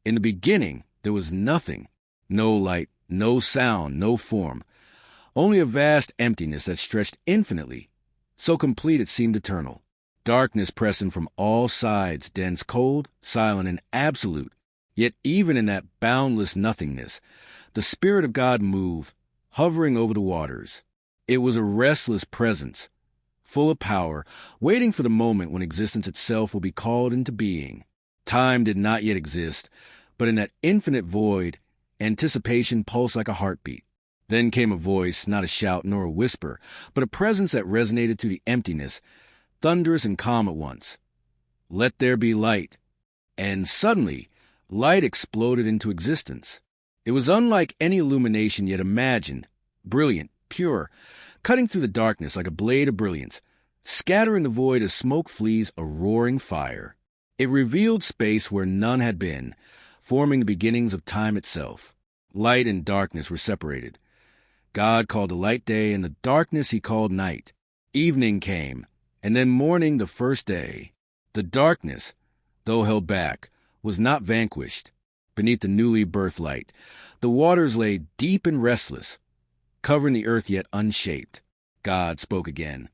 In the beginning, there was nothing. No light, no sound, no form. Only a vast emptiness that stretched infinitely, so complete it seemed eternal. Darkness pressing from all sides, dense, cold, silent, and absolute. Yet even in that boundless nothingness, the Spirit of God moved, hovering over the waters. It was a restless presence, full of power, waiting for the moment when existence itself will be called into being. Time did not yet exist, but in that infinite void, anticipation pulsed like a heartbeat. Then came a voice, not a shout nor a whisper, but a presence that resonated through the emptiness, thunderous and calm at once. "Let there be light." And suddenly, light exploded into existence. It was unlike any illumination yet imagined, brilliant, pure, cutting through the darkness like a blade of brilliance, scattering the void as smoke flees a roaring fire. It revealed space where none had been, forming the beginnings of time itself. Light and darkness were separated. God called the light day, and the darkness he called night. Evening came, and then morning the first day. The darkness, though held back, was not vanquished. Beneath the newly birthed light, the waters lay deep and restless, covering the earth yet unshaped. God spoke again.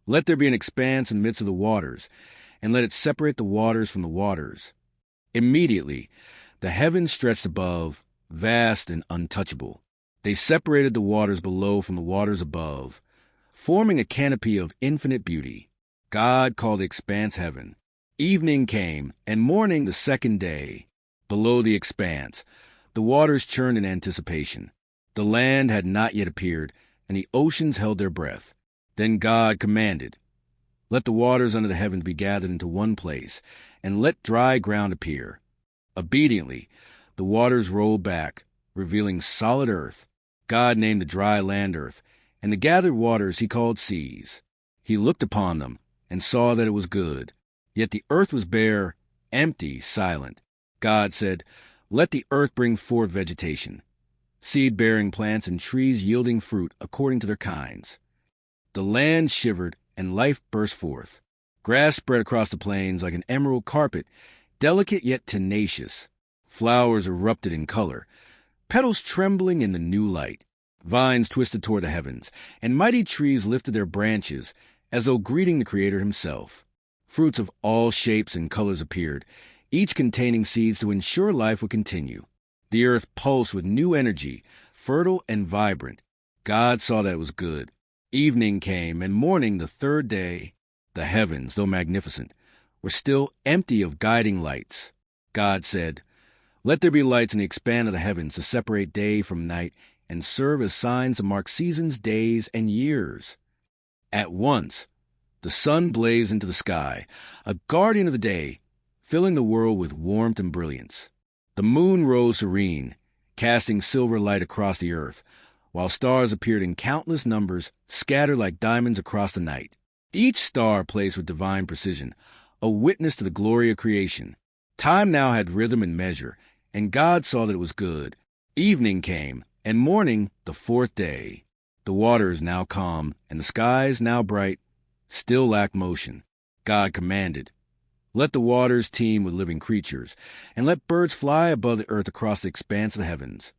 "Let there be an expanse in the midst of the waters, and let it separate the waters from the waters." Immediately, the heavens stretched above, vast and untouchable. They separated the waters below from the waters above, forming a canopy of infinite beauty. God called the expanse heaven. Evening came, and morning the second day. Below the expanse, the waters churned in anticipation. The land had not yet appeared, and the oceans held their breath. Then God commanded, "Let the waters under the heavens be gathered into one place, and let dry ground appear." Obediently, the waters rolled back, revealing solid earth. God named the dry land earth, and the gathered waters he called seas. He looked upon them, and saw that it was good. Yet the earth was bare, empty, silent. God said, "Let the earth bring forth vegetation, seed-bearing plants and trees yielding fruit according to their kinds." The land shivered, and life burst forth. Grass spread across the plains like an emerald carpet, delicate yet tenacious. Flowers erupted in color, petals trembling in the new light. Vines twisted toward the heavens, and mighty trees lifted their branches as though greeting the Creator himself. Fruits of all shapes and colors appeared, each containing seeds to ensure life would continue. The earth pulsed with new energy, fertile and vibrant. God saw that it was good. Evening came, and morning the third day. The heavens, though magnificent, were still empty of guiding lights. God said, "Let there be lights in the expanse of the heavens to separate day from night and serve as signs to mark seasons, days, and years." At once, the sun blazed into the sky, a guardian of the day, filling the world with warmth and brilliance. The moon rose serene, casting silver light across the earth, while stars appeared in countless numbers, scattered like diamonds across the night. Each star placed with divine precision, a witness to the glory of creation. Time now had rhythm and measure, and God saw that it was good. Evening came, and morning the fourth day. The waters now calm, and the skies now bright, still lacked motion. God commanded, "Let the waters teem with living creatures, and let birds fly above the earth across the expanse of the heavens."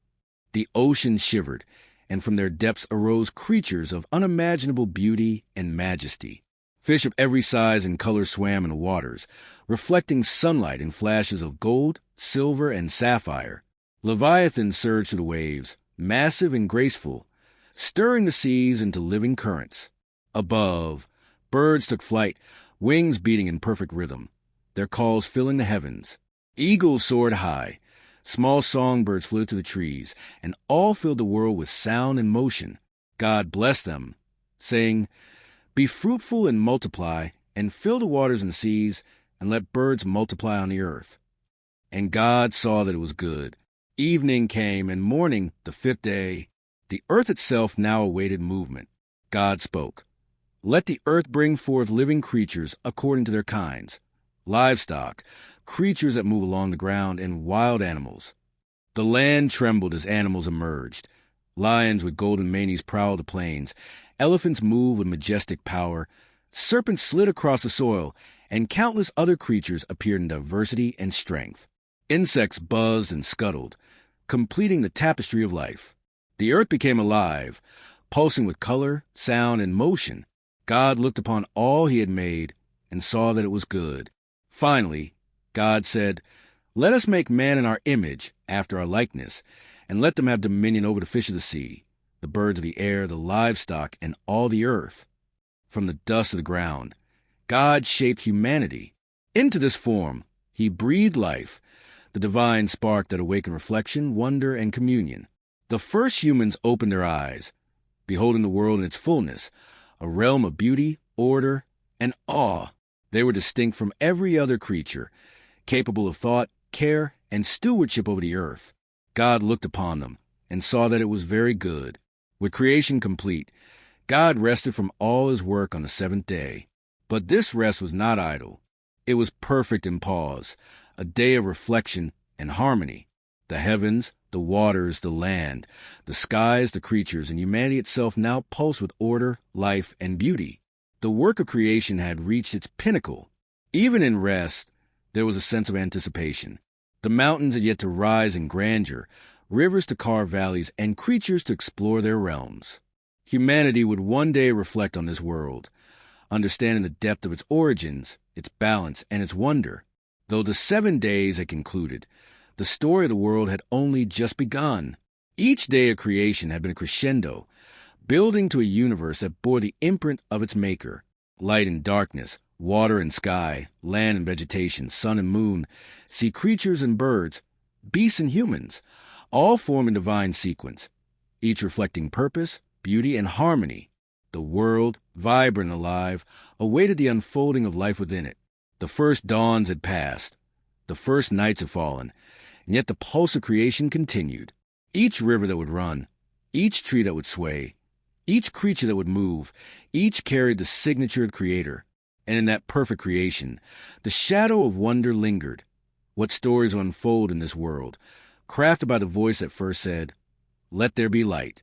The oceans shivered, and from their depths arose creatures of unimaginable beauty and majesty. Fish of every size and color swam in the waters, reflecting sunlight in flashes of gold, silver, and sapphire. Leviathans surged through the waves, massive and graceful, stirring the seas into living currents. Above, birds took flight, wings beating in perfect rhythm, their calls filling the heavens. Eagles soared high, small songbirds flew to the trees, and all filled the world with sound and motion. God blessed them, saying, "Be fruitful and multiply, and fill the waters and seas, and let birds multiply on the earth." And God saw that it was good. Evening came, and morning the fifth day. The earth itself now awaited movement. God spoke, "Let the earth bring forth living creatures according to their kinds, livestock, creatures that move along the ground, and wild animals." The land trembled as animals emerged. Lions with golden manes prowled the plains. Elephants moved with majestic power. Serpents slid across the soil, and countless other creatures appeared in diversity and strength. Insects buzzed and scuttled, completing the tapestry of life. The earth became alive, pulsing with color, sound, and motion. God looked upon all he had made and saw that it was good. Finally, God said, "Let us make man in our image, after our likeness, and let them have dominion over the fish of the sea, the birds of the air, the livestock, and all the earth." From the dust of the ground, God shaped humanity. Into this form, he breathed life, the divine spark that awakened reflection, wonder, and communion. The first humans opened their eyes, beholding the world in its fullness, a realm of beauty, order, and awe. They were distinct from every other creature, capable of thought, care, and stewardship over the earth. God looked upon them and saw that it was very good. With creation complete, God rested from all his work on the seventh day. But this rest was not idle. It was perfect in pause, a day of reflection and harmony. The heavens, the waters, the land, the skies, the creatures, and humanity itself now pulsed with order, life, and beauty. The work of creation had reached its pinnacle. Even in rest, there was a sense of anticipation. The mountains had yet to rise in grandeur, rivers to carve valleys, and creatures to explore their realms. Humanity would one day reflect on this world, understanding the depth of its origins, its balance, and its wonder. Though the 7 days had concluded, the story of the world had only just begun. Each day of creation had been a crescendo, building to a universe that bore the imprint of its maker. Light and darkness, water and sky, land and vegetation, sun and moon, sea creatures and birds, beasts and humans, all form a divine sequence, each reflecting purpose, beauty, and harmony. The world, vibrant and alive, awaited the unfolding of life within it. The first dawns had passed. The first nights had fallen, and yet the pulse of creation continued. Each river that would run, each tree that would sway, each creature that would move, each carried the signature of the Creator. And in that perfect creation, the shadow of wonder lingered. What stories will unfold in this world, crafted by the voice that first said, "Let there be light."